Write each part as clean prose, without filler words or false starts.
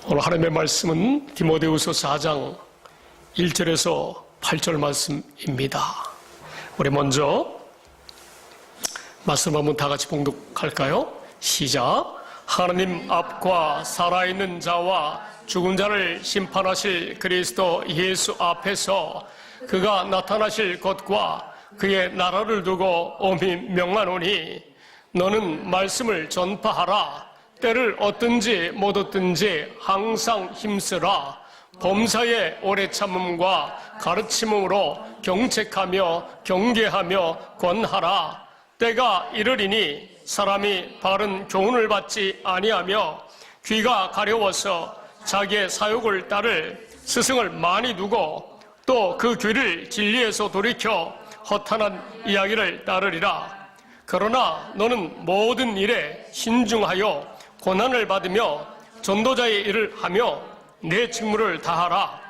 오늘 하나님의 말씀은 디모데후서 4장 1절에서 8절 말씀입니다. 우리 먼저 말씀 한번 다 같이 봉독할까요? 시작. 하나님 앞과 살아있는 자와 죽은 자를 심판하실 그리스도 예수 앞에서 그가 나타나실 것과 그의 나라를 두고 엄히 명하노니 너는 말씀을 전파하라. 때를 얻든지 못 얻든지 항상 힘쓰라. 범사의 오래 참음과 가르침으로 경책하며 경계하며 권하라. 때가 이르리니 사람이 바른 교훈을 받지 아니하며 귀가 가려워서 자기의 사욕을 따를 스승을 많이 두고 또 그 귀를 진리에서 돌이켜 허탄한 이야기를 따르리라. 그러나 너는 모든 일에 신중하여 고난을 받으며 전도자의 일을 하며 내 직무를 다하라.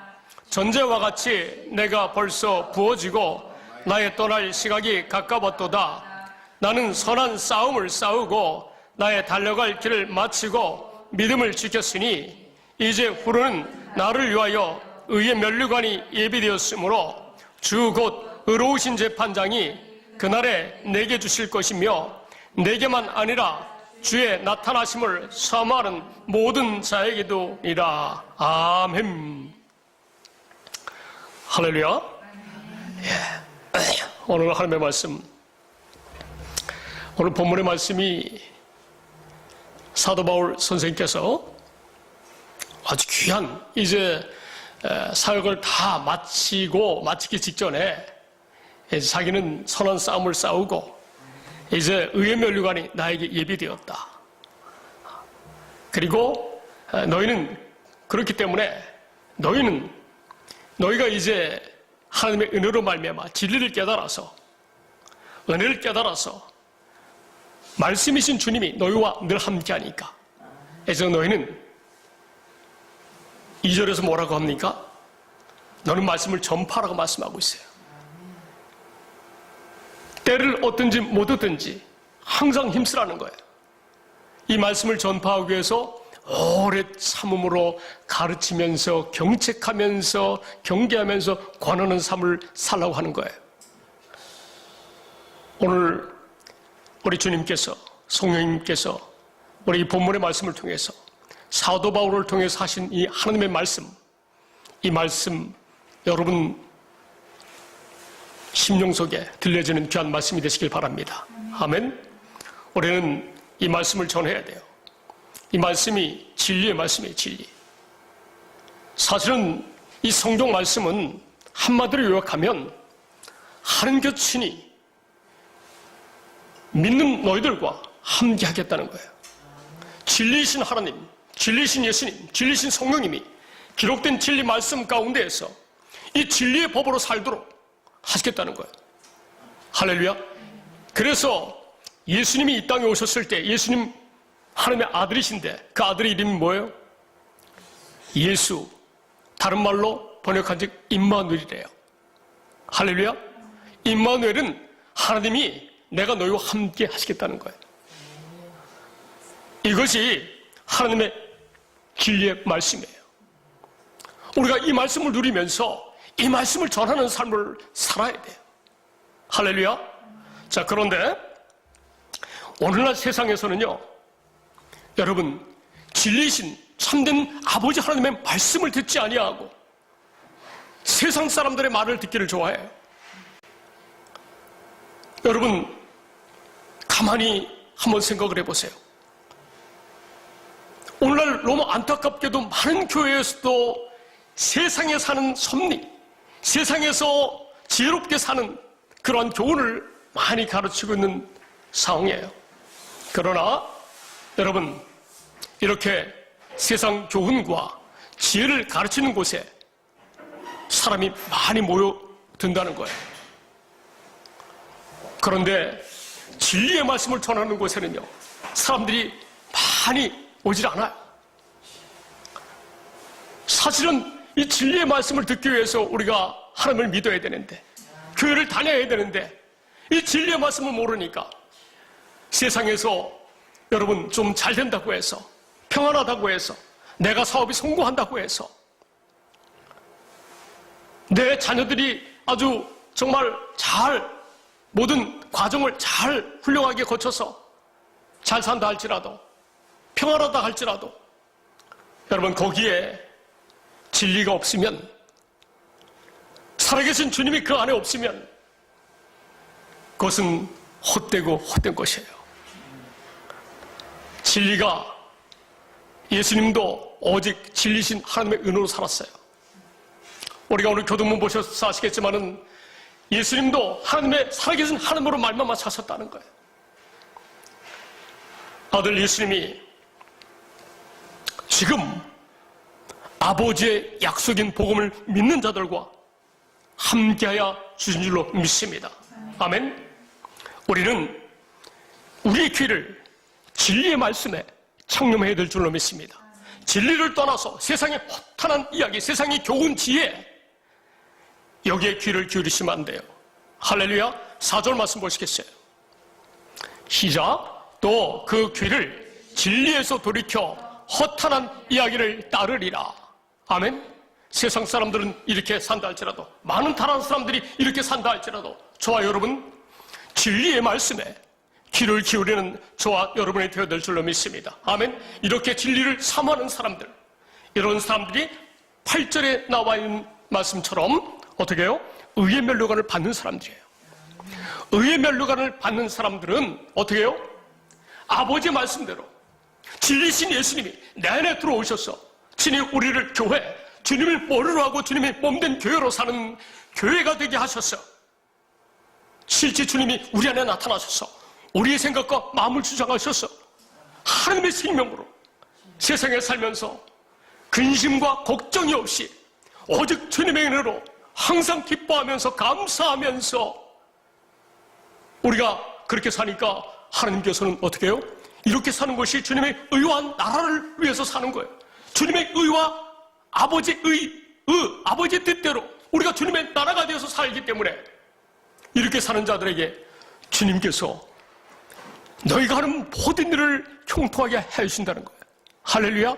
전제와 같이 내가 벌써 부어지고 나의 떠날 시각이 가까웠도다. 나는 선한 싸움을 싸우고 나의 달려갈 길을 마치고 믿음을 지켰으니 이제 후로는 나를 위하여 의의 면류관이 예비되었으므로 주 곧 의로우신 재판장이 그날에 내게 주실 것이며 내게만 아니라 주의 나타나심을 사모하는 모든 자에게도이라. 아멘. 할렐루야. 오늘 하나님의 말씀, 오늘 본문의 말씀이 사도 바울 선생님께서 아주 귀한 이제 사역을 다 마치기 직전에 자기는 선한 싸움을 싸우고 이제 의의 면류관이 나에게 예비되었다. 그리고 너희는 그렇기 때문에 너희가 이제 하나님의 은혜로 말미암아 진리를 깨달아서 은혜를 깨달아서 말씀이신 주님이 너희와 늘 함께하니까 그래서 너희는 2절에서 뭐라고 합니까? 너는 말씀을 전파하라고 말씀하고 있어요. 때를 얻든지 못 얻든지 항상 힘쓰라는 거예요. 이 말씀을 전파하기 위해서 오래 참음으로 가르치면서 경책하면서 경계하면서 권하는 삶을 살라고 하는 거예요. 오늘 우리 주님께서 성령님께서 우리 이 본문의 말씀을 통해서 사도 바울을 통해서 하신 이 하나님의 말씀, 이 말씀 여러분 심령 속에 들려지는 귀한 말씀이 되시길 바랍니다. 아멘. 우리는 이 말씀을 전해야 돼요. 이 말씀이 진리의 말씀이에요. 진리. 사실은 이 성경 말씀은 한마디로 요약하면 하나님께서 친히 믿는 너희들과 함께 하겠다는 거예요. 진리이신 하나님, 진리이신 예수님, 진리이신 성령님이 기록된 진리 말씀 가운데에서 이 진리의 법으로 살도록 하시겠다는 거예요. 할렐루야. 그래서 예수님이 이 땅에 오셨을 때 예수님 하나님의 아들이신데 그 아들의 이름이 뭐예요? 예수. 다른 말로 번역한 즉 임마누엘이래요. 할렐루야. 임마누엘은 하나님이 내가 너희와 함께 하시겠다는 거예요. 이것이 하나님의 진리의 말씀이에요. 우리가 이 말씀을 누리면서 이 말씀을 전하는 삶을 살아야 돼요. 할렐루야. 자, 그런데 오늘날 세상에서는요, 여러분 진리이신 참된 아버지 하나님의 말씀을 듣지 아니하고 세상 사람들의 말을 듣기를 좋아해요. 여러분 가만히 한번 생각을 해보세요. 오늘날 너무 안타깝게도 많은 교회에서도 세상에 사는 섭리, 세상에서 지혜롭게 사는 그러한 교훈을 많이 가르치고 있는 상황이에요. 그러나 여러분 이렇게 세상 교훈과 지혜를 가르치는 곳에 사람이 많이 모여든다는 거예요. 그런데 진리의 말씀을 전하는 곳에는요, 사람들이 많이 오질 않아요. 사실은 이 진리의 말씀을 듣기 위해서 우리가 하나님을 믿어야 되는데, 교회를 다녀야 되는데, 이 진리의 말씀을 모르니까 세상에서 여러분 좀 잘 된다고 해서, 평안하다고 해서, 내가 사업이 성공한다고 해서 내 자녀들이 아주 정말 잘 모든 과정을 잘 훌륭하게 거쳐서 잘 산다 할지라도 평안하다 할지라도 여러분 거기에 진리가 없으면 살아계신 주님이 그 안에 없으면 그것은 헛되고 헛된 것이에요. 진리가 예수님도 오직 진리신 하나님의 은혜로 살았어요. 우리가 오늘 교동문 보셔서 아시겠지만은 예수님도 하나님의 살아계신 하나님으로 말미암아 사셨다는 거예요. 아들 예수님이 지금 아버지의 약속인 복음을 믿는 자들과 함께하여 주신 줄로 믿습니다. 아멘. 우리는 우리의 귀를 진리의 말씀에 청렴해야 될 줄로 믿습니다. 진리를 떠나서 세상의 허탄한 이야기, 세상의 교훈 지혜 여기에 귀를 기울이시면 안 돼요. 할렐루야. 4절 말씀 보시겠어요? 시작. 또 그 귀를 진리에서 돌이켜 허탄한 이야기를 따르리라. 아멘. 세상 사람들은 이렇게 산다 할지라도 많은 다른 사람들이 이렇게 산다 할지라도 저와 여러분 진리의 말씀에 귀를 기울이는 저와 여러분이 되어야 될 줄로 믿습니다. 아멘. 이렇게 진리를 사모하는 사람들, 이런 사람들이 8절에 나와 있는 말씀처럼 어떻게 해요? 의의 면류관을 받는 사람들이에요. 의의 면류관을 받는 사람들은 어떻게 해요? 아버지의 말씀대로 진리신 예수님이 내 안에 들어오셔서 친히 우리를 교회, 주님을 머리로 하고 주님의 몸된 교회로 사는 교회가 되게 하셔서 실제 주님이 우리 안에 나타나셔서 우리의 생각과 마음을 주장하셔서 하나님의 생명으로 세상에 살면서 근심과 걱정이 없이 오직 주님의 은혜로 항상 기뻐하면서 감사하면서 우리가 그렇게 사니까 하나님께서는 어떻게 해요? 이렇게 사는 것이 주님의 의와 나라를 위해서 사는 거예요. 주님의 의와 아버지의 아버지의 뜻대로 우리가 주님의 나라가 되어서 살기 때문에 이렇게 사는 자들에게 주님께서 너희가 하는 모든 일을 형통하게 해주신다는 거예요. 할렐루야.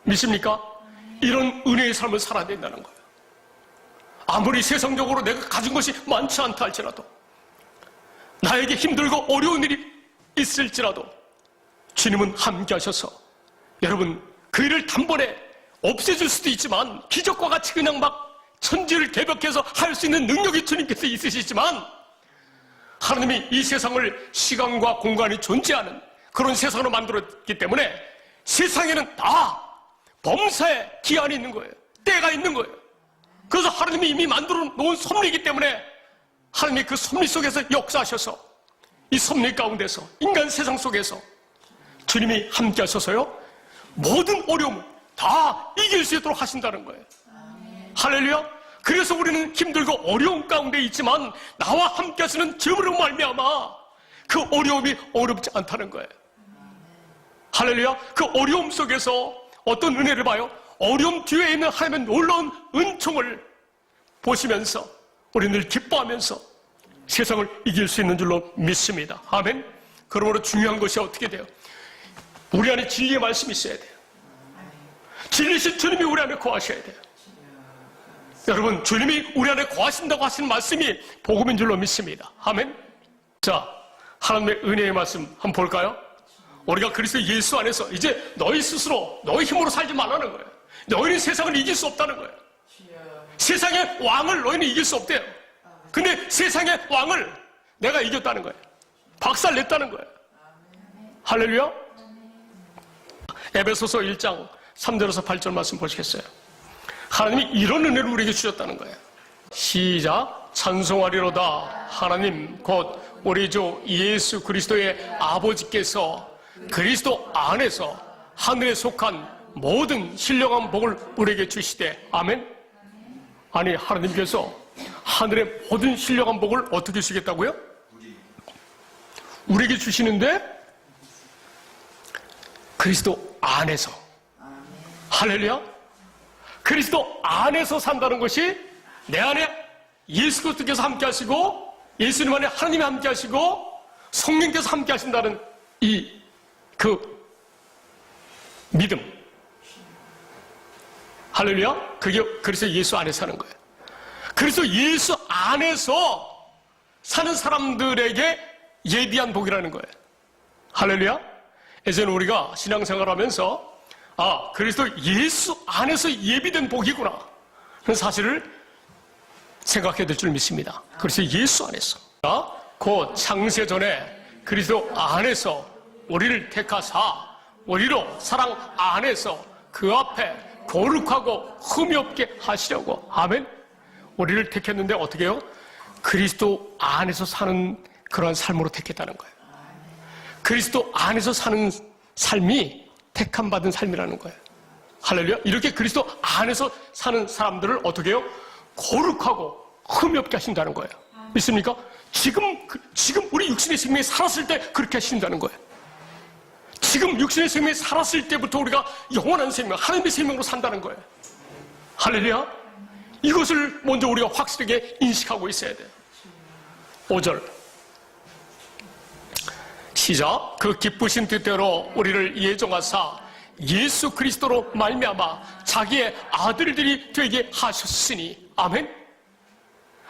믿습니까? 이런 은혜의 삶을 살아야 된다는 거예요. 아무리 세상적으로 내가 가진 것이 많지 않다 할지라도 나에게 힘들고 어려운 일이 있을지라도 주님은 함께 하셔서 여러분 그 일을 단번에 없애줄 수도 있지만 기적과 같이 그냥 막 천지를 개벽해서 할 수 있는 능력이 주님께서 있으시지만 하나님이 이 세상을 시간과 공간이 존재하는 그런 세상으로 만들었기 때문에 세상에는 다 범사에 기한이 있는 거예요. 때가 있는 거예요. 그래서 하나님이 이미 만들어 놓은 섭리이기 때문에 하나님이 그 섭리 속에서 역사하셔서 이 섭리 가운데서 인간 세상 속에서 주님이 함께 하셔서요 모든 어려움을 다 이길 수 있도록 하신다는 거예요. 할렐루야. 그래서 우리는 힘들고 어려움 가운데 있지만 나와 함께 하시는 주님으로 말미암아 그 어려움이 어렵지 않다는 거예요. 할렐루야. 그 어려움 속에서 어떤 은혜를 봐요? 어려움 뒤에 있는 하나님의 놀라운 은총을 보시면서 우리는 늘 기뻐하면서 세상을 이길 수 있는 줄로 믿습니다. 아멘. 그러므로 중요한 것이 어떻게 돼요? 우리 안에 진리의 말씀이 있어야 돼요. 진리신 주님이 우리 안에 거하셔야 돼요. 여러분 주님이 우리 안에 거하신다고 하시는 말씀이 복음인 줄로 믿습니다. 아멘. 자, 하나님의 은혜의 말씀 한번 볼까요? 우리가 그리스도 예수 안에서 이제 너희 스스로 너희 힘으로 살지 말라는 거예요. 너희는 세상을 이길 수 없다는 거예요. 세상의 왕을 너희는 이길 수 없대요. 근데 세상의 왕을 내가 이겼다는 거예요. 박살냈다는 거예요. 할렐루야. 에베소서 1장 3절에서 8절 말씀 보시겠어요? 하나님이 이런 은혜를 우리에게 주셨다는 거예요. 시작. 찬송하리로다. 하나님 곧 우리 주 예수 그리스도의 아버지께서 그리스도 안에서 하늘에 속한 모든 신령한 복을 우리에게 주시되. 아멘. 아니 하나님께서 하늘의 모든 신령한 복을 어떻게 주시겠다고요? 우리에게 주시는데 그리스도 안에서. 할렐루야. 그리스도 안에서 산다는 것이 내 안에 예수 그리스도께서 함께 하시고 예수님 안에 하나님이 함께 하시고 성령께서 함께 하신다는 그 믿음, 할렐루야. 그래서 예수 안에 사는 거예요. 그래서 예수 안에서 사는 사람들에게 예비한 복이라는 거예요. 할렐루야. 예전에 우리가 신앙생활하면서 그리스도 예수 안에서 예비된 복이구나 하는 사실을 생각해야 될 줄 믿습니다. 그래서 예수 안에서 곧 창세전에 그리스도 안에서 우리를 택하사 우리로 사랑 안에서 그 앞에 거룩하고 흠이 없게 하시려고. 아멘. 우리를 택했는데 어떻게 해요? 그리스도 안에서 사는 그러한 삶으로 택했다는 거예요. 그리스도 안에서 사는 삶이 택함 받은 삶이라는 거예요. 할렐루야. 이렇게 그리스도 안에서 사는 사람들을 어떻게 해요? 거룩하고 흠이 없게 하신다는 거예요. 믿습니까? 지금 우리 육신의 생명이 살았을 때 그렇게 하신다는 거예요. 지금 육신의 생명이 살았을 때부터 우리가 영원한 생명, 하나님의 생명으로 산다는 거예요. 할렐루야. 이것을 먼저 우리가 확실하게 인식하고 있어야 돼요. 5절 시작. 그 기쁘신 뜻대로 우리를 예정하사 예수 그리스도로 말미암아 자기의 아들들이 되게 하셨으니. 아멘.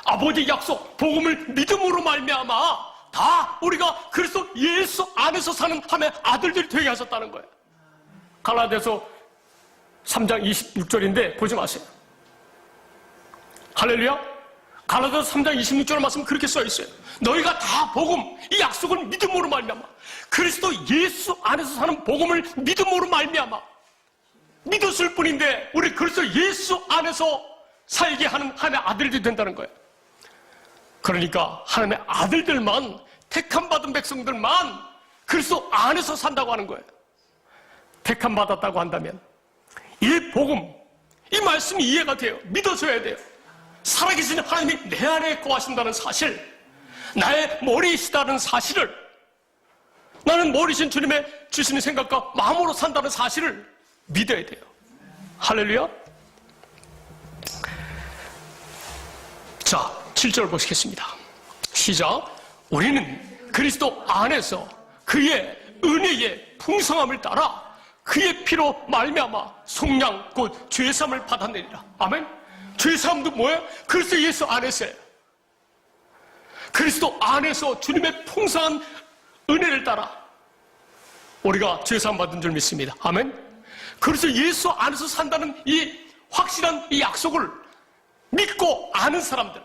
아버지 약속 복음을 믿음으로 말미암아 다 우리가 그리스도 예수 안에서 사는 하나님의 아들들이 되게 하셨다는 거예요. 갈라디아서 3장 26절인데 보지 마세요. 할렐루야. 갈라디아서 3장 26절 말씀 그렇게 써 있어요. 너희가 다 복음, 이 약속을 믿음으로 말미암아 그리스도 예수 안에서 사는 복음을 믿음으로 말미암아 믿었을 뿐인데 우리 그리스도 예수 안에서 살게 하는 하나님의 아들들이 된다는 거예요. 그러니까 하나님의 아들들만, 택함 받은 백성들만 그리스도 안에서 산다고 하는 거예요. 택함 받았다고 한다면 이 복음, 이 말씀이 이해가 돼요. 믿어줘야 돼요. 살아계신 하나님이 내 안에 거하신다는 사실, 나의 머리이시다는 사실을, 나는 머리신 주님의 주시는 생각과 마음으로 산다는 사실을 믿어야 돼요. 할렐루야. 자, 7절 보시겠습니다. 시작. 우리는 그리스도 안에서 그의 은혜의 풍성함을 따라 그의 피로 말미암아 속량 곧 죄사함을 받아내리라. 아멘. 죄사함도 뭐예요? 그리스도 예수 안에서예요. 그리스도 안에서 주님의 풍성한 은혜를 따라 우리가 죄사함 받은 줄 믿습니다. 아멘. 그래서 예수 안에서 산다는 이 확실한 이 약속을 믿고 아는 사람들,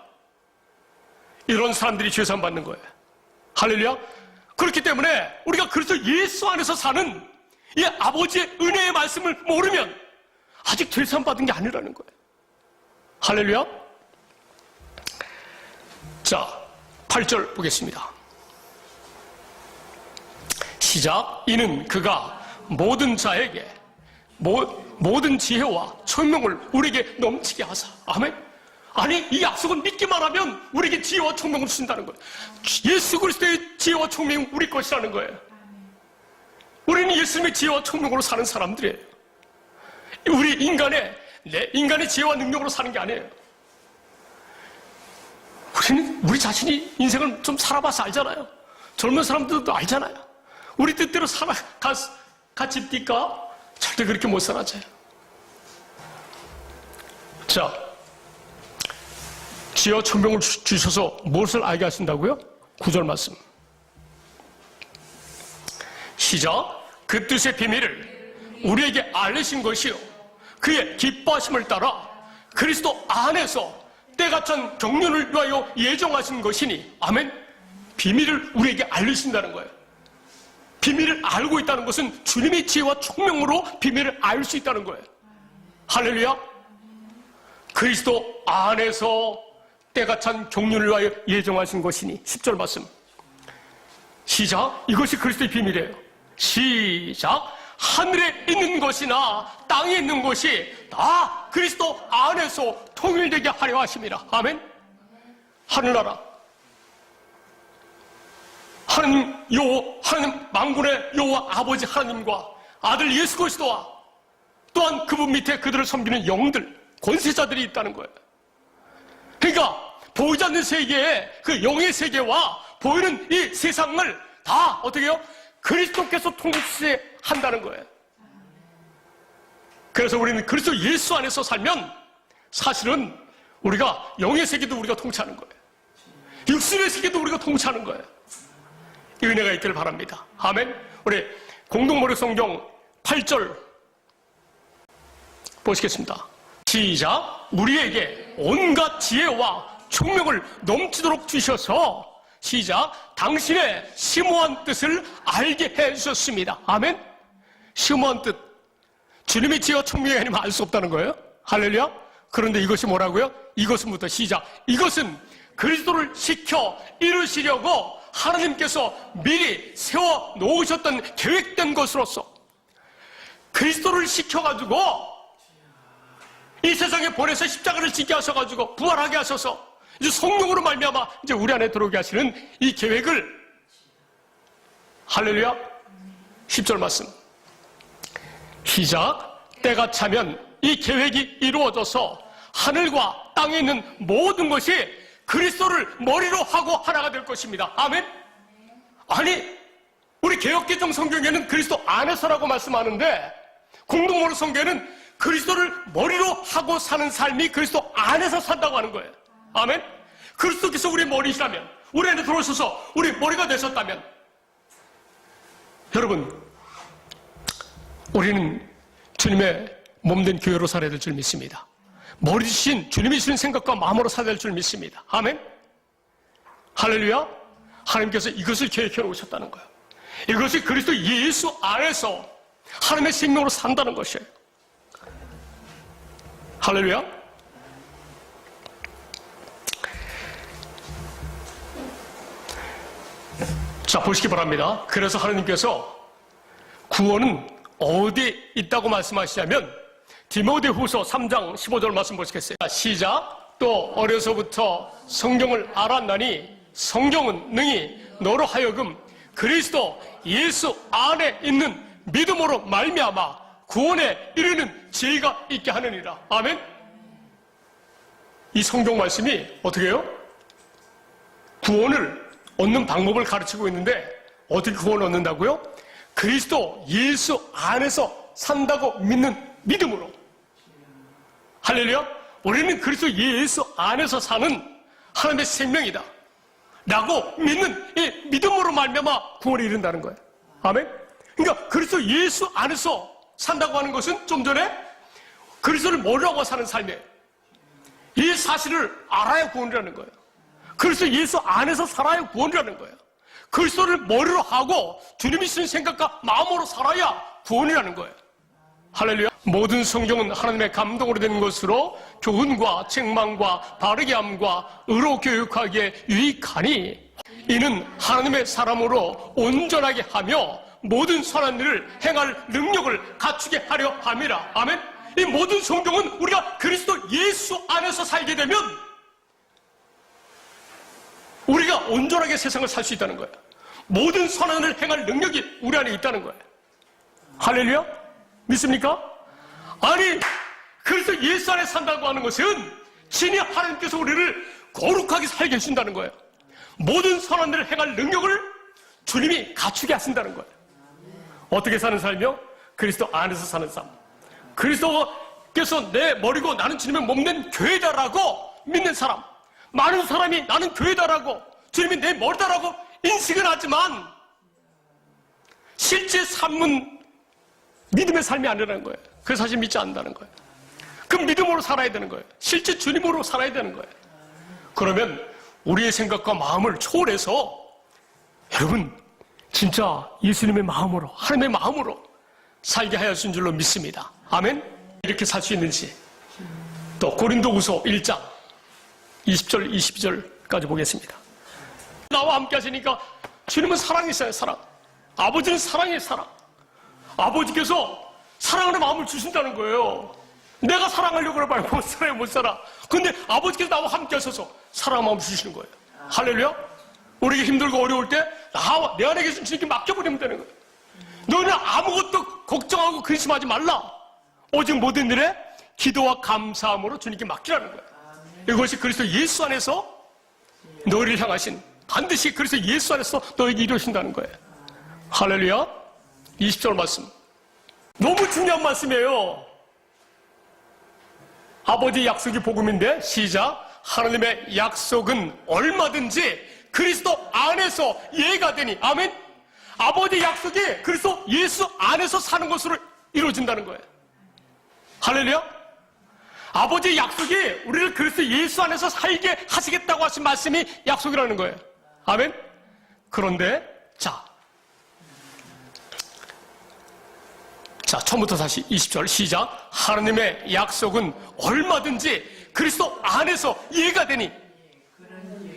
이런 사람들이 죄사함 받는 거예요. 할렐루야. 그렇기 때문에 우리가 그래서 예수 안에서 사는 이 아버지의 은혜의 말씀을 모르면 아직 죄사함 받은 게 아니라는 거예요. 할렐루야. 자, 8절 보겠습니다. 시작. 이는 그가 모든 자에게 모든 지혜와 총명을 우리에게 넘치게 하사. 아멘. 아니, 이 약속은 믿기만 하면 우리에게 지혜와 총명을 주신다는 거예요. 예수 그리스도의 지혜와 총명이 우리 것이라는 거예요. 우리는 예수님의 지혜와 총명으로 사는 사람들이에요. 우리 인간의 지혜와 능력으로 사는 게 아니에요. 우리는 우리 자신이 인생을 좀 살아봐서 알잖아요. 젊은 사람들도 알잖아요. 우리 뜻대로 같이 뛸까? 절대 그렇게 못 살아져요. 자, 지혜와 총명을 주셔서 무엇을 알게 하신다고요? 9절 말씀. 시작. 그 뜻의 비밀을 우리에게 알리신 것이요 그의 기뻐하심을 따라 그리스도 안에서 때가 찬 경륜을 위하여 예정하신 것이니. 아멘. 비밀을 우리에게 알리신다는 거예요. 비밀을 알고 있다는 것은 주님의 지혜와 총명으로 비밀을 알 수 있다는 거예요. 할렐루야. 그리스도 안에서 때가 찬 경륜을 위하여 예정하신 것이니. 10절 말씀. 시작. 이것이 그리스도의 비밀이에요. 시작. 하늘에 있는 것이나 땅에 있는 것이 다 그리스도 안에서 통일되게 하려 하심이라. 아멘. 하늘나라, 하나님 만군의 여호와 아버지 하나님과 아들 예수 그리스도와 또한 그분 밑에 그들을 섬기는 영들, 권세자들이 있다는 거예요. 그러니까 보이지 않는 세계에 그 영의 세계와 보이는 이 세상을 다 어떻게 해요? 그리스도께서 통치한다는 거예요. 그래서 우리는 그리스도 예수 안에서 살면 사실은 우리가 영의 세계도 우리가 통치하는 거예요. 육신의 세계도 우리가 통치하는 거예요. 이 은혜가 있기를 바랍니다. 아멘. 우리 공동모력 성경 8절 보시겠습니다. 시작. 우리에게 온갖 지혜와 총명을 넘치도록 주셔서 시작. 당신의 심오한 뜻을 알게 해주셨습니다. 아멘. 심오한 뜻. 주님의 지혜와 총명이 아니면 알 수 없다는 거예요. 할렐루야. 그런데 이것이 뭐라고요? 이것은부터 시작. 이것은 그리스도를 시켜 이루시려고 하나님께서 미리 세워 놓으셨던 계획된 것으로서 그리스도를 시켜가지고 이 세상에 보내서 십자가를 지게 하셔가지고 부활하게 하셔서 이제 성령으로 말미암아 이제 우리 안에 들어오게 하시는 이 계획을 할렐루야 10절 말씀 시작. 때가 차면 이 계획이 이루어져서 하늘과 땅에 있는 모든 것이 그리스도를 머리로 하고 하나가 될 것입니다. 아멘. 아니 우리 개역개정 성경에는 그리스도 안에서라고 말씀하는데 공동모로 성경에는 그리스도를 머리로 하고 사는 삶이 그리스도 안에서 산다고 하는 거예요. 아멘. 그리스도께서 우리의 머리시라면 우리 안에 들어오셔서 우리 머리가 되셨다면 여러분 우리는 주님의 몸된 교회로 살아야 될 줄 믿습니다. 머리 주신 주님이 주신 생각과 마음으로 살아야 될 줄 믿습니다. 아멘. 할렐루야. 하나님께서 이것을 계획해 놓으셨다는 거예요. 이것이 그리스도 예수 안에서 하나님의 생명으로 산다는 것이에요. 할렐루야. 자, 보시기 바랍니다. 그래서 하나님께서 구원은 어디에 있다고 말씀하시냐면 디모데후서 3장 15절 말씀 보시겠어요? 시작. 또 어려서부터 성경을 알았나니 성경은 능히 너로 하여금 그리스도 예수 안에 있는 믿음으로 말미암아 구원에 이르는 지혜가 있게 하느니라. 아멘. 이 성경 말씀이 어떻게 해요? 구원을 얻는 방법을 가르치고 있는데 어떻게 구원을 얻는다고요? 그리스도 예수 안에서 산다고 믿는 믿음으로. 할렐루야. 우리는 그리스도 예수 안에서 사는 하나님의 생명이다 라고 믿는 이 믿음으로 말미암아 구원에 이른다는 거예요. 아멘. 그러니까 그리스도 예수 안에서 산다고 하는 것은 좀 전에 그리스도를 머리로 하고 사는 삶이에요. 이 사실을 알아야 구원이라는 거예요. 그리스도 예수 안에서 살아야 구원이라는 거예요. 그리스도를 머리로 하고 주님이 주신 생각과 마음으로 살아야 구원이라는 거예요. 할렐루야. 모든 성경은 하나님의 감동으로 된 것으로 교훈과 책망과 바르게 함과 의로 교육하기에 유익하니 이는 하나님의 사람으로 온전하게 하며 모든 선한 일을 행할 능력을 갖추게 하려 함이라. 아멘. 이 모든 성경은 우리가 그리스도 예수 안에서 살게 되면 우리가 온전하게 세상을 살 수 있다는 거예요. 모든 선한 일을 행할 능력이 우리 안에 있다는 거예요. 할렐루야. 믿습니까? 아니 그리스도 예수 안에 산다고 하는 것은 진히 하나님께서 우리를 거룩하게 살게 해준다는 거예요. 모든 선한 일을 행할 능력을 주님이 갖추게 하신다는 거예요. 어떻게 사는 삶이요? 그리스도 안에서 사는 삶. 그리스도께서 내 머리고 나는 주님의 몸된 교회다라고 믿는 사람. 많은 사람이 나는 교회다라고 주님이 내 머리다라고 인식은 하지만 실제 삶은 믿음의 삶이 아니라는 거예요. 그 사실 믿지 않는다는 거예요. 그 믿음으로 살아야 되는 거예요. 실제 주님으로 살아야 되는 거예요. 그러면 우리의 생각과 마음을 초월해서 여러분 진짜 예수님의 마음으로 하나님의 마음으로 살게 하여 주신 줄로 믿습니다. 아멘. 이렇게 살 수 있는지 또 고린도후서 1장 20절 22절까지 보겠습니다. 나와 함께 하시니까 주님은 사랑이세요. 사랑. 아버지는 사랑이에요. 사랑. 아버지께서 사랑하는 마음을 주신다는 거예요. 내가 사랑하려고 그래 봐요. 못 살아요. 못 살아. 근데 아버지께서 나와 함께 하셔서 사랑하는 마음을 주시는 거예요. 할렐루야. 우리가 힘들고 어려울 때 나와 내 안에 계신 주님께 맡겨버리면 되는 거예요. 너는 아무것도 걱정하고 근심하지 말라. 오직 모든 일에 기도와 감사함으로 주님께 맡기라는 거예요. 이것이 그리스도 예수 안에서 너희를 향하신 반드시 그리스도 예수 안에서 너에게 이루신다는 거예요. 할렐루야. 20절 말씀 너무 중요한 말씀이에요. 아버지 약속이 복음인데 시작. 하나님의 약속은 얼마든지 그리스도 안에서 예가 되니. 아멘. 아버지 약속이 그리스도 예수 안에서 사는 것으로 이루어진다는 거예요. 할렐루야. 아버지 약속이 우리를 그리스도 예수 안에서 살게 하시겠다고 하신 말씀이 약속이라는 거예요. 아멘. 그런데 자, 처음부터 다시 20절 시작. 하나님의 약속은 얼마든지 그리스도 안에서 예가 되니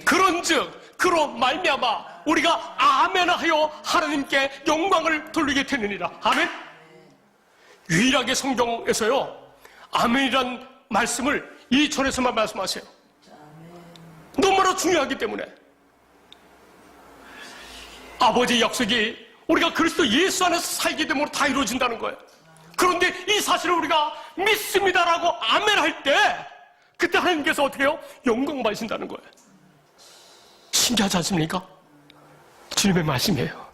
그런즉 그로 말미암아 우리가 아멘하여 하나님께 영광을 돌리게 되느니라. 아멘. 유일하게 성경에서요 아멘이란 말씀을 이 절에서만 말씀하세요. 너무나 중요하기 때문에 아버지의 약속이 우리가 그리스도 예수 안에서 살게 되므로 다 이루어진다는 거예요. 그런데 이 사실을 우리가 믿습니다라고 아멘할 때 그때 하나님께서 어떻게 해요? 영광 받으신다는 거예요. 신기하지 않습니까? 주님의 말씀이에요.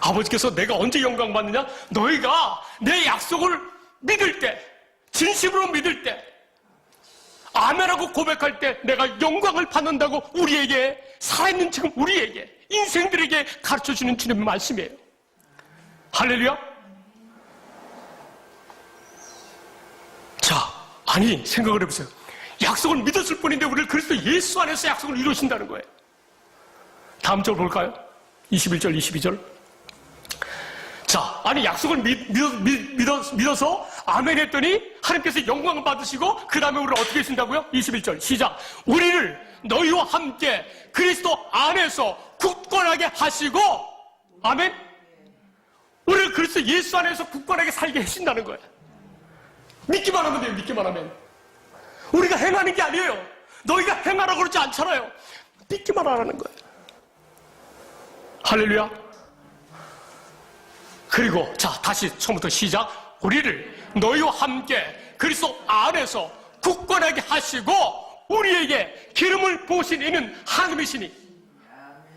아버지께서 내가 언제 영광 받느냐? 너희가 내 약속을 믿을 때, 진심으로 믿을 때, 아멘하고 고백할 때 내가 영광을 받는다고 우리에게, 살아있는 지금 우리에게, 인생들에게 가르쳐주는 주님의 말씀이에요. 할렐루야. 자, 아니 생각을 해보세요. 약속을 믿었을 뿐인데 우리를 그리스도 예수 안에서 약속을 이루신다는 거예요. 다음 절 볼까요? 21절 22절. 자, 아니 약속을 믿어서 아멘 했더니 하나님께서 영광을 받으시고 그 다음에 우리를 어떻게 하신다고요? 21절 시작. 우리를 너희와 함께 그리스도 안에서 굳건하게 하시고 아멘. 우리를 그리스도 예수 안에서 굳건하게 살게 하신다는 거예요. 믿기만 하면 돼요. 믿기만 하면. 우리가 행하는 게 아니에요. 너희가 행하라고 그러지 않잖아요. 믿기만 하라는 거예요. 할렐루야. 그리고 자 다시 처음부터 시작. 우리를 너희와 함께 그리스도 안에서 굳건하게 하시고 우리에게 기름을 부으신 이는 하나님이시니.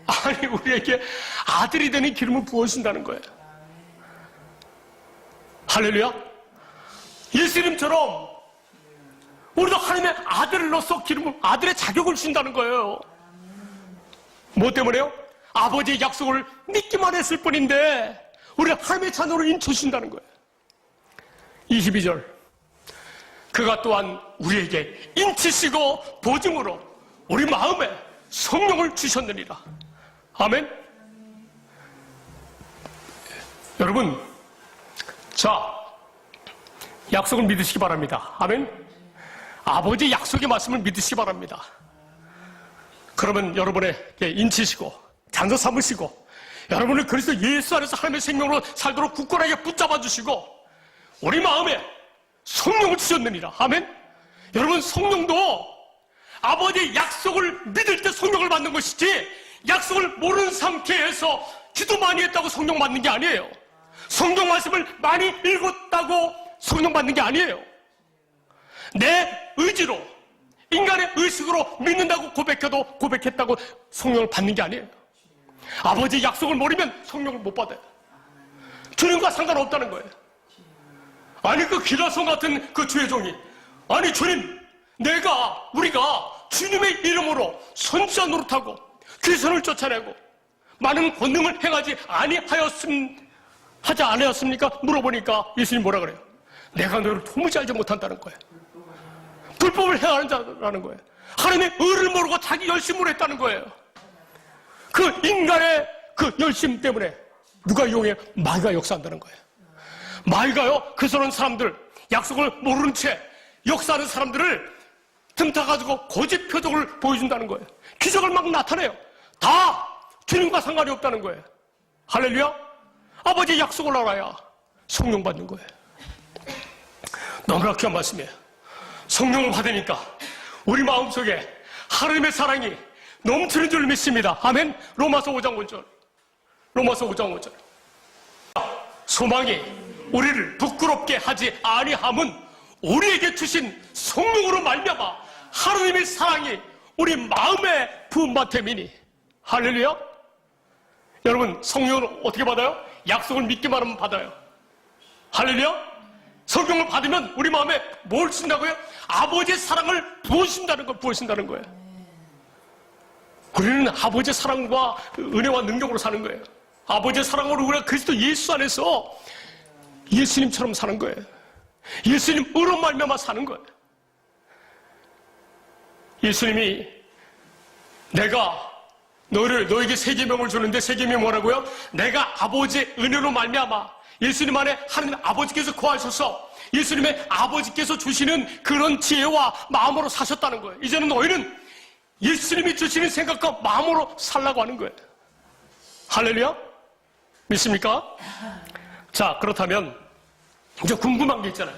아니 우리에게 아들이 되는 기름을 부어주신다는 거예요. 할렐루야. 예수님처럼 우리도 하나님의 아들로서 기름을, 아들의 자격을 주신다는 거예요. 뭐 때문에요? 아버지의 약속을 믿기만 했을 뿐인데 우리가 하나님의 자녀로 인쳐주신다는 거예요. 22절. 그가 또한 우리에게 인치시고 보증으로 우리 마음에 성령을 주셨느니라. 아멘. 여러분, 자, 약속을 믿으시기 바랍니다. 아멘. 아버지의 약속의 말씀을 믿으시기 바랍니다. 그러면 여러분에게 인치시고 잔도 삼으시고 여러분을 그리스도 예수 안에서 하나님의 생명으로 살도록 굳건하게 붙잡아 주시고 우리 마음에 성령을 주셨느니라. 아멘. 여러분, 성령도 아버지의 약속을 믿을 때 성령을 받는 것이지 약속을 모르는 상태에서 기도 많이 했다고 성령 받는 게 아니에요. 성경 말씀을 많이 읽었다고 성령 받는 게 아니에요. 내 의지로, 인간의 의식으로 믿는다고 고백해도 고백했다고 성령을 받는 게 아니에요. 아버지의 약속을 모르면 성령을 못 받아요. 주님과 상관없다는 거예요. 아니 그 기라성 같은 그 주의 종이 아니 주님, 우리가 주님의 이름으로 선지자 노릇하고 귀신을 쫓아내고 많은 권능을 행하지 하지 않았습니까? 물어보니까 예수님 뭐라 그래요? 내가 너를 도무지 알지 못한다는 거예요. 불법을 행하는 자라는 거예요. 하나님의 의를 모르고 자기 열심으로 했다는 거예요. 그 인간의 그 열심 때문에 누가 이용해? 마귀가 역사한다는 거예요. 마귀가요, 그 서른 사람들, 약속을 모르는 채 역사하는 사람들을 틈타가지고 거짓 표적을 보여준다는 거예요. 기적을 막 나타내요. 다 주님과 상관이 없다는 거예요. 할렐루야. 아버지의 약속을 알아야 성령 받는 거예요. 너무나 귀한 말씀이에요. 성령을 받으니까 우리 마음속에 하나님의 사랑이 넘치는 줄 믿습니다. 아멘. 로마서 5장 5절. 로마서 5장 5절. 소망이 우리를 부끄럽게 하지 아니함은 우리에게 주신 성령으로 말미암아 하나님의 사랑이 우리 마음에 부은 바 됨이니. 할렐루야. 여러분, 성령을 어떻게 받아요? 약속을 믿기만 하면 받아요. 할렐루야. 성경을 받으면 우리 마음에 뭘 주신다고요? 아버지의 사랑을 부으신다는 거예요. 우리는 아버지의 사랑과 은혜와 능력으로 사는 거예요. 아버지의 사랑으로 우리가 그리스도 예수 안에서 예수님처럼 사는 거예요. 예수님으로 말미암아 사는 거예요. 예수님이 내가 너에게 세 계명을 주는데 세 계명이 뭐라고요? 내가 아버지의 은혜로 말미암아 예수님 안에 하나님 아버지께서 거하셔서 예수님의 아버지께서 주시는 그런 지혜와 마음으로 사셨다는 거예요. 이제는 너희는 예수님이 주시는 생각과 마음으로 살라고 하는 거예요. 할렐루야? 믿습니까? 자, 그렇다면 이제 궁금한 게 있잖아요.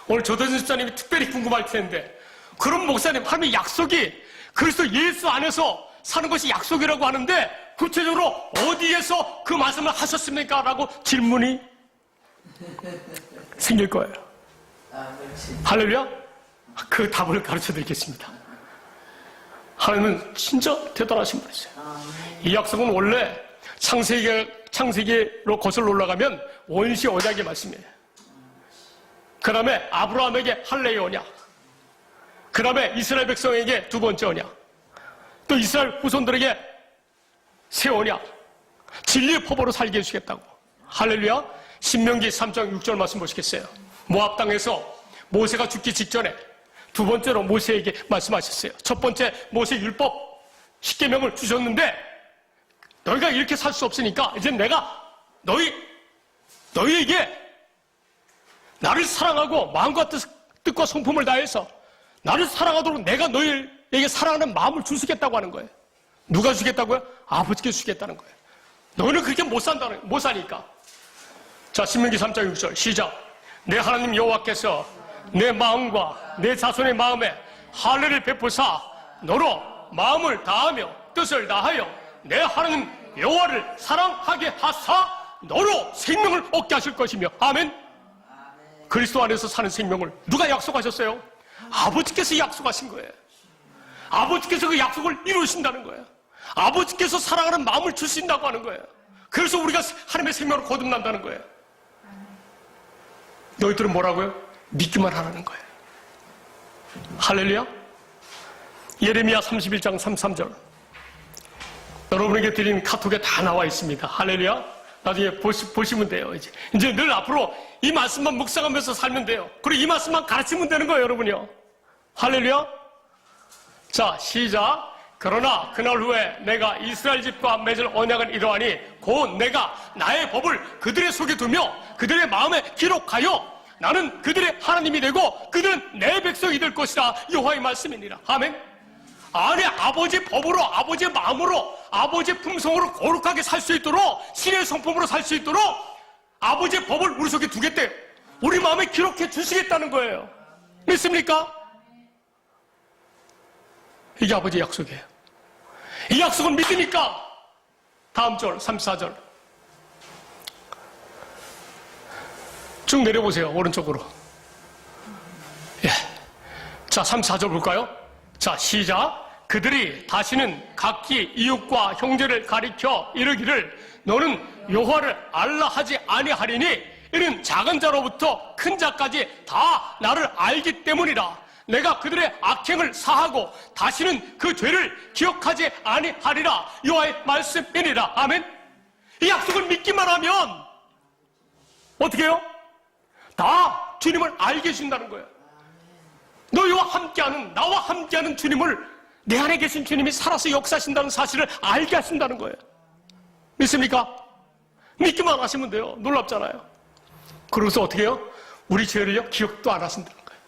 오늘 조대진 집사님이 특별히 궁금할 텐데, 그럼 목사님, 하나님의 약속이 그리스도 예수 안에서 사는 것이 약속이라고 하는데 구체적으로 어디에서 그 말씀을 하셨습니까? 라고 질문이 생길 거예요. 할렐루야? 그 답을 가르쳐 드리겠습니다. 하나님은 진짜 대단하신 분이세요. 이 약속은 원래 창세기로 거슬러 올라가면 원시 언약의 말씀이에요. 그 다음에 아브라함에게 할례의 언약, 그 다음에 이스라엘 백성에게 두 번째 언약, 또 이스라엘 후손들에게 새 언약, 진리의 포도로 살게 해주겠다고. 할렐루야. 신명기 3장 6절 말씀 보시겠어요? 모압 땅에서 모세가 죽기 직전에 두 번째로 모세에게 말씀하셨어요. 첫 번째 모세 율법 10계명을 주셨는데 너희가 이렇게 살 수 없으니까 이제 내가 너희에게 나를 사랑하고 마음과 뜻과 성품을 다해서 나를 사랑하도록 내가 너희에게 사랑하는 마음을 주시겠다고 하는 거예요. 누가 주겠다고요? 아버지께서 주겠다는 거예요. 너희는 그렇게 못 사니까. 자, 신명기 3장 6절 시작. 내 하나님 여호와께서 내 마음과 내 자손의 마음에 할례를 베푸사 너로 마음을 다하며 뜻을 다하여 내 하나님 여호와를 사랑하게 하사 너로 생명을 얻게 하실 것이며. 아멘. 그리스도 안에서 사는 생명을 누가 약속하셨어요? 아버지께서 약속하신 거예요. 아버지께서 그 약속을 이루신다는 거예요. 아버지께서 사랑하는 마음을 주신다고 하는 거예요. 그래서 우리가 하나님의 생명을 거듭난다는 거예요. 너희들은 뭐라고요? 믿기만 하라는 거예요. 할렐루야. 예레미야 31장 33절 여러분에게 드린 카톡에 다 나와 있습니다. 할렐루야. 나중에 보시면 돼요. 이제 늘 앞으로 이 말씀만 묵상하면서 살면 돼요. 그리고 이 말씀만 가르치면 되는 거예요, 여러분이요. 할렐루야. 자, 시작. 그러나 그날 후에 내가 이스라엘 집과 맺을 언약은 이러하니 곧 내가 나의 법을 그들의 속에 두며 그들의 마음에 기록하여 나는 그들의 하나님이 되고 그들은 내 백성이 될 것이라 여호와의 말씀이니라. 아멘. 아니, 아버지의 법으로, 아버지의 마음으로, 아버지의 품성으로 거룩하게 살 수 있도록, 신의 성품으로 살 수 있도록 아버지의 법을 우리 속에 두겠대요. 우리 마음에 기록해 주시겠다는 거예요. 믿습니까? 이게 아버지의 약속이에요. 이 약속을 믿으니까 다음 절 34절 쭉 내려보세요. 오른쪽으로. 예. 자, 34절 볼까요? 자, 시작. 그들이 다시는 각기 이웃과 형제를 가리켜 이르기를 너는 여호와를 알라 하지 아니하리니 이는 작은 자로부터 큰 자까지 다 나를 알기 때문이라. 내가 그들의 악행을 사하고 다시는 그 죄를 기억하지 아니하리라. 여호와의 말씀이니라. 아멘. 이 약속을 믿기만 하면 어떻게 해요? 다 주님을 알게 해준다는 거예요. 너희와 함께하는, 나와 함께하는 주님을, 내 안에 계신 주님이 살아서 역사하신다는 사실을 알게 하신다는 거예요. 믿습니까? 믿기만 하시면 돼요. 놀랍잖아요. 그러고서 어떻게 해요? 우리 죄를요, 기억도 안 하신다는 거예요.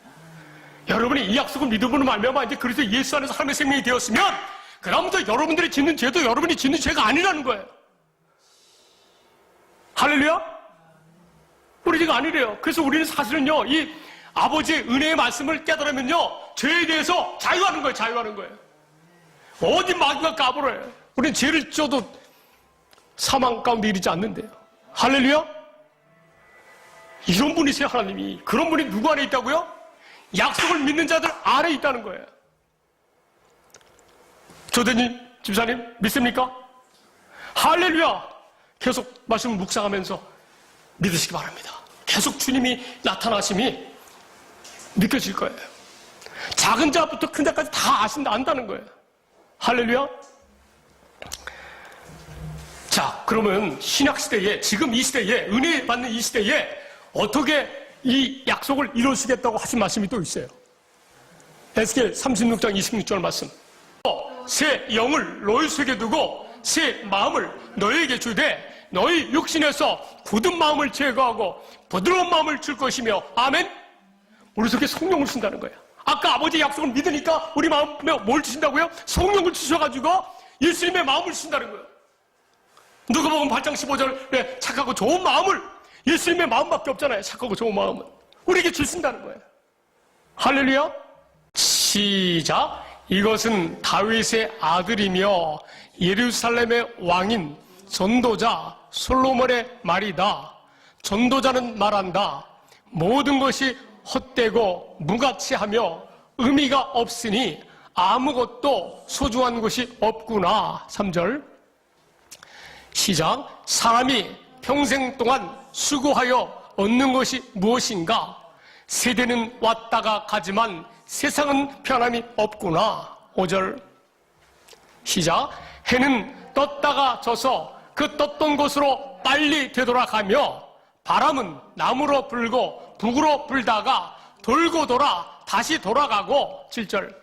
여러분이 이 약속을 믿음으로 말미암아 이제 그리스도 예수 안에서 하나님의 생명이 되었으면 그다음부터 여러분들이 짓는 죄도 여러분이 짓는 죄가 아니라는 거예요. 할렐루야? 우리 죄가 아니래요. 그래서 우리는 사실은요, 이 아버지의 은혜의 말씀을 깨달으면요, 죄에 대해서 자유하는 거예요. 자유하는 거예요. 어디 마귀가 까불어요. 우리는 죄를 져도 사망 가운데 이르지 않는데요. 할렐루야? 이런 분이세요, 하나님이. 그런 분이 누구 안에 있다고요? 약속을 믿는 자들 안에 있다는 거예요. 조대님 집사님 믿습니까? 할렐루야. 계속 말씀을 묵상하면서 믿으시기 바랍니다. 계속 주님이 나타나심이 느껴질 거예요. 작은 자부터 큰 자까지 다 안다는 거예요. 할렐루야. 자, 그러면 신약시대에, 지금 이 시대에, 은혜 받는 이 시대에 어떻게 이 약속을 이루시겠다고 하신 말씀이 또 있어요. 에스겔 36장 26절 말씀. 새 영을 너희 속에 두고 새 마음을 너희에게 주되 너희 육신에서 굳은 마음을 제거하고 부드러운 마음을 줄 것이며, 아멘. 우리 속에 성령을 준다는 거예요. 아까 아버지의 약속을 믿으니까 우리 마음에 뭘 주신다고요? 성령을 주셔가지고 예수님의 마음을 주신다는 거예요. 누가복음 8장 15절에 착하고 좋은 마음을, 예수님의 마음밖에 없잖아요. 착하고 좋은 마음은 우리에게 주신다는 거예요. 할렐루야. 시작. 이것은 다윗의 아들이며 예루살렘의 왕인 전도자 솔로몬의 말이다. 전도자는 말한다. 모든 것이 헛되고 무가치하며 의미가 없으니 아무것도 소중한 것이 없구나. 3절 시작. 사람이 평생 동안 수고하여 얻는 것이 무엇인가? 세대는 왔다가 가지만 세상은 변함이 없구나. 5절 시작. 해는 떴다가 져서 그 떴던 곳으로 빨리 되돌아가며 바람은 남으로 불고 북으로 불다가 돌고 돌아 다시 돌아가고. 7절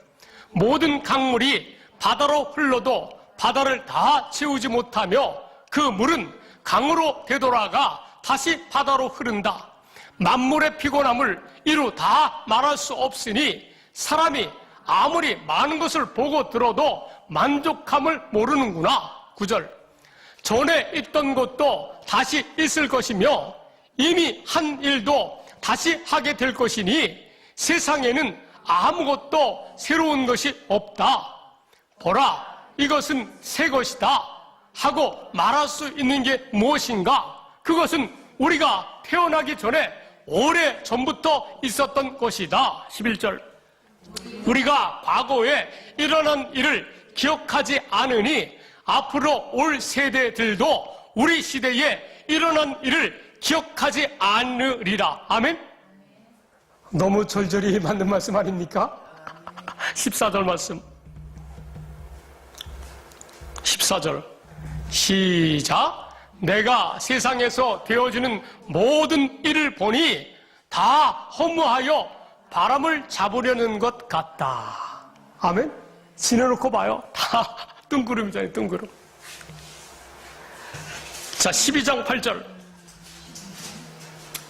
모든 강물이 바다로 흘러도 바다를 다 채우지 못하며 그 물은 강으로 되돌아가 다시 바다로 흐른다. 만물의 피곤함을 이루 다 말할 수 없으니 사람이 아무리 많은 것을 보고 들어도 만족함을 모르는구나. 9절 전에 있던 것도 다시 있을 것이며 이미 한 일도 다시 하게 될 것이니 세상에는 아무것도 새로운 것이 없다. 보라, 이것은 새 것이다 하고 말할 수 있는 게 무엇인가? 그것은 우리가 태어나기 전에 오래 전부터 있었던 것이다. 11절 우리가 과거에 일어난 일을 기억하지 않으니 앞으로 올 세대들도 우리 시대에 일어난 일을 기억하지 않으리라. 아멘. 너무 절절히 맞는 말씀 아닙니까? 14절 말씀. 14절 시작. 내가 세상에서 되어지는 모든 일을 보니 다 허무하여 바람을 잡으려는 것 같다. 아멘. 지내놓고 봐요. 다 뜬구름이잖아요. 뜬구름. 자, 12장 8절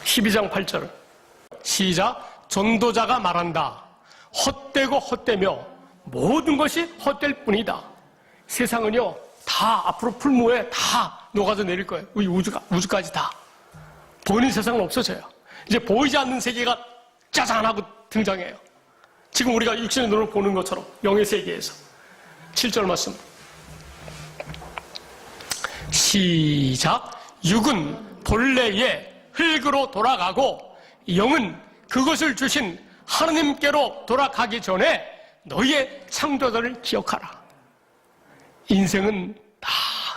12장 8절 시작. 전도자가 말한다. 헛되고 헛되며 모든 것이 헛될 뿐이다. 세상은요 다 앞으로 풀무에 다 녹아져 내릴 거예요. 우리 우주까지 다. 보이는 세상은 없어져요. 이제 보이지 않는 세계가 짜잔 하고 등장해요. 지금 우리가 육신의 눈으로 보는 것처럼 영의 세계에서. 7절 말씀 시작. 육은 본래의 흙으로 돌아가고 영은 그것을 주신 하나님께로 돌아가기 전에 너희의 창조자를 기억하라. 인생은 다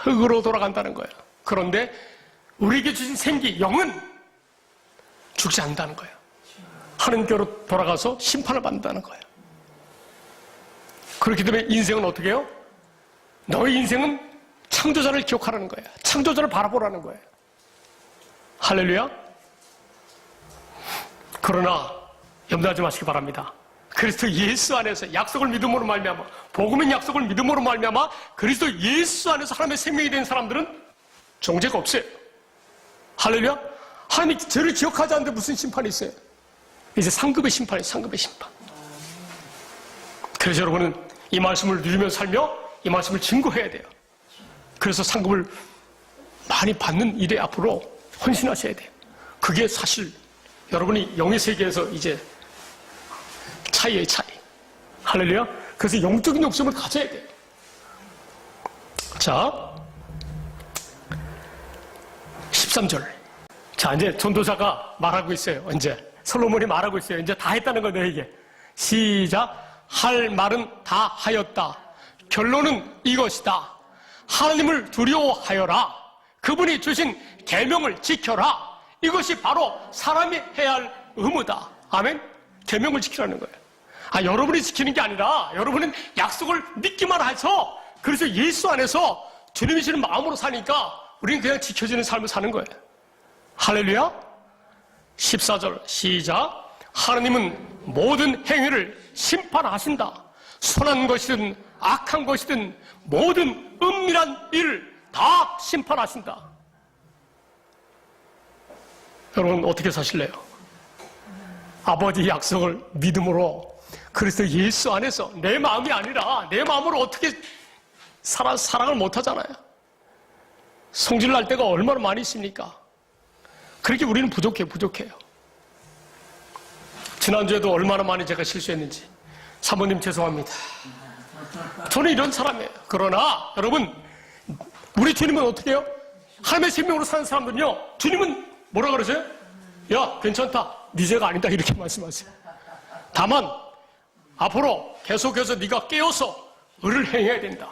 흙으로 돌아간다는 거예요. 그런데 우리에게 주신 생기, 영은 죽지 않는다는 거예요. 하나님께로 돌아가서 심판을 받는다는 거예요. 그렇기 때문에 인생은 어떻게 해요? 너희 인생은 창조자를 기억하라는 거예요. 창조자를 바라보라는 거예요. 할렐루야. 그러나 염려하지 마시기 바랍니다. 그리스도 예수 안에서 약속을 믿음으로 말미암아, 복음인 약속을 믿음으로 말미암아 그리스도 예수 안에서 하나님의 생명이 된 사람들은 정죄가 없어요. 할렐루야. 하나님이 죄를 기억하지 않는데 무슨 심판이 있어요? 이제 상급의 심판이에요. 상급의 심판. 그래서 여러분은 이 말씀을 누리며 살며 이 말씀을 증거해야 돼요. 그래서 상급을 많이 받는 일에 앞으로 헌신하셔야 돼요. 그게 사실 여러분이 영의 세계에서 이제 차이예요, 차이. 할렐루야. 그래서 영적인 욕심을 가져야 돼요. 자, 13절. 자, 이제 전도자가 말하고 있어요. 이제 솔로몬이 말하고 있어요. 이제 다 했다는 거 너에게. 시작. 할 말은 다 하였다. 결론은 이것이다. 하나님을 두려워하여라. 그분이 주신 계명을 지켜라. 이것이 바로 사람이 해야 할 의무다. 아멘. 계명을 지키라는 거예요. 여러분이 지키는 게 아니라 여러분은 약속을 믿기만 해서, 그래서 예수 안에서 주님이 주는 마음으로 사니까 우리는 그냥 지켜지는 삶을 사는 거예요. 할렐루야. 14절 시작. 하나님은 모든 행위를 심판하신다. 선한 것이든 악한 것이든 모든 은밀한 일을 다 심판하신다. 여러분 어떻게 사실래요? 아버지의 약속을 믿음으로 그리스도 예수 안에서, 내 마음이 아니라 내 마음으로 어떻게 사랑을 못하잖아요. 성질 날 때가 얼마나 많이 있습니까? 그렇게 우리는 부족해요. 지난주에도 얼마나 많이 제가 실수했는지. 사모님 죄송합니다. 저는 이런 사람이에요. 그러나 여러분, 우리 주님은 어떻게 해요? 하나님의 생명으로 사는 사람들은요, 주님은 뭐라 그러세요? 야, 괜찮다. 네 죄가 아니다. 이렇게 말씀하세요. 다만 앞으로 계속해서 네가 깨어서 의를 행해야 된다.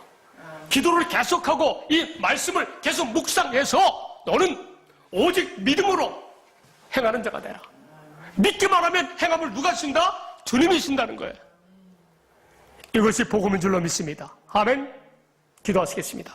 기도를 계속하고 이 말씀을 계속 묵상해서 너는 오직 믿음으로 행하는 자가 되라. 믿기만 하면 행함을 누가 신다? 주님이 신다는 거예요. 이것이 복음인 줄로 믿습니다. 아멘. 기도하시겠습니다.